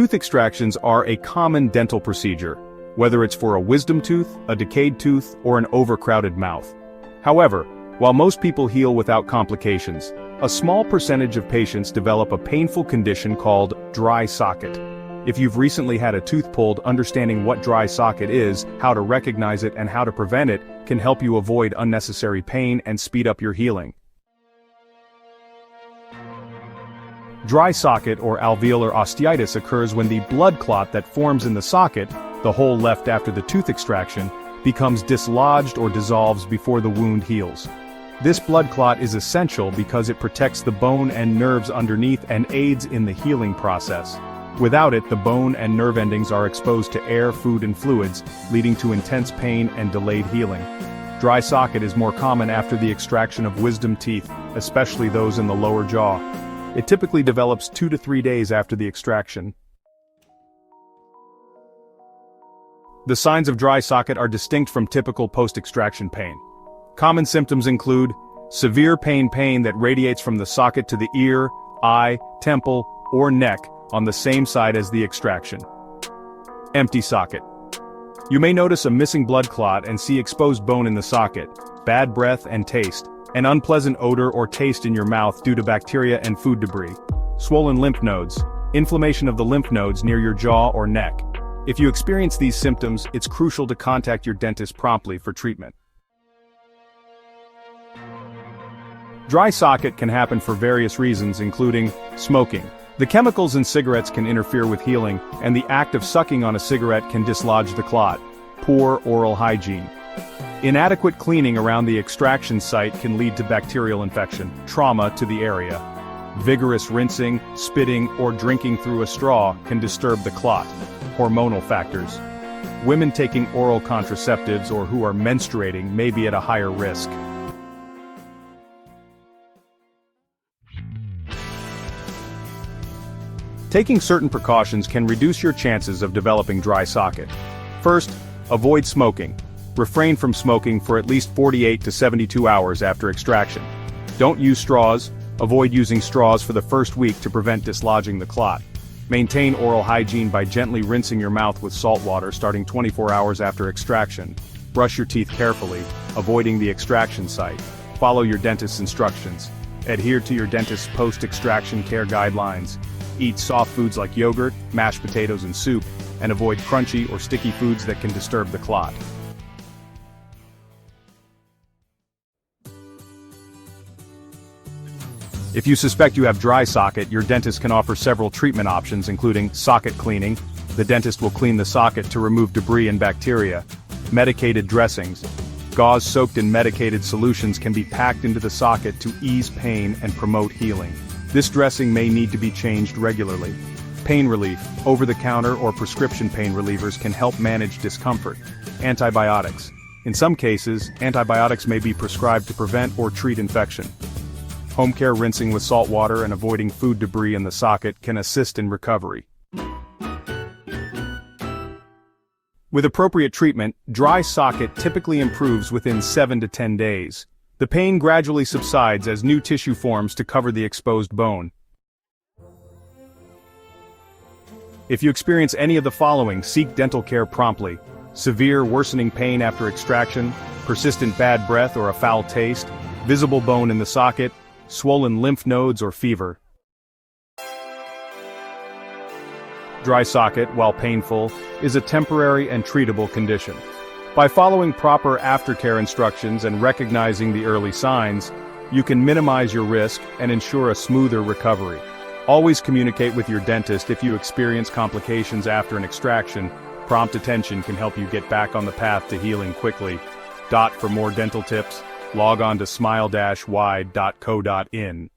Tooth extractions are a common dental procedure, whether it's for a wisdom tooth, a decayed tooth, or an overcrowded mouth. However, while most people heal without complications, a small percentage of patients develop a painful condition called dry socket. If you've recently had a tooth pulled, understanding what dry socket is, how to recognize it, and how to prevent it can help you avoid unnecessary pain and speed up your healing. Dry socket or alveolar osteitis occurs when the blood clot that forms in the socket, the hole left after the tooth extraction, becomes dislodged or dissolves before the wound heals. This blood clot is essential because it protects the bone and nerves underneath and aids in the healing process. Without it, the bone and nerve endings are exposed to air, food, and fluids, leading to intense pain and delayed healing. Dry socket is more common after the extraction of wisdom teeth, especially those in the lower jaw. It typically develops 2 to 3 days after the extraction. The signs of dry socket are distinct from typical post-extraction pain. Common symptoms include severe pain that radiates from the socket to the ear, eye, temple, or neck on the same side as the extraction. Empty socket. You may notice a missing blood clot and see exposed bone in the socket, bad breath and taste, an unpleasant odor or taste in your mouth due to bacteria and food debris. Swollen lymph nodes. Inflammation of the lymph nodes near your jaw or neck. If you experience these symptoms, it's crucial to contact your dentist promptly for treatment. Dry socket can happen for various reasons, including smoking. The chemicals in cigarettes can interfere with healing, and the act of sucking on a cigarette can dislodge the clot. Poor oral hygiene. Inadequate cleaning around the extraction site can lead to bacterial infection, trauma to the area. Vigorous rinsing, spitting, or drinking through a straw can disturb the clot. Hormonal factors. Women taking oral contraceptives or who are menstruating may be at a higher risk. Taking certain precautions can reduce your chances of developing dry socket. First, avoid smoking. Refrain from smoking for at least 48 to 72 hours after extraction. Don't use straws. Avoid using straws for the first week to prevent dislodging the clot. Maintain oral hygiene by gently rinsing your mouth with salt water starting 24 hours after extraction. Brush your teeth carefully, avoiding the extraction site. Follow your dentist's instructions. Adhere to your dentist's post-extraction care guidelines. Eat soft foods like yogurt, mashed potatoes, and soup, and avoid crunchy or sticky foods that can disturb the clot. If you suspect you have dry socket, your dentist can offer several treatment options, including socket cleaning. The dentist will clean the socket to remove debris and bacteria. Medicated dressings. Gauze soaked in medicated solutions can be packed into the socket to ease pain and promote healing. This dressing may need to be changed regularly. Pain relief. Over-the-counter or prescription pain relievers can help manage discomfort. Antibiotics. In some cases, antibiotics may be prescribed to prevent or treat infection. Home care rinsing with salt water and avoiding food debris in the socket can assist in recovery. With appropriate treatment, dry socket typically improves within 7 to 10 days. The pain gradually subsides as new tissue forms to cover the exposed bone. If you experience any of the following, seek dental care promptly. Severe worsening pain after extraction, persistent bad breath or a foul taste, visible bone in the socket, swollen lymph nodes or fever. Dry socket, while painful, is a temporary and treatable condition. By following proper aftercare instructions and recognizing the early signs, you can minimize your risk and ensure a smoother recovery. Always communicate with your dentist if you experience complications after an extraction. Prompt attention can help you get back on the path to healing quickly. For more dental tips, log on to smile-wide.co.in.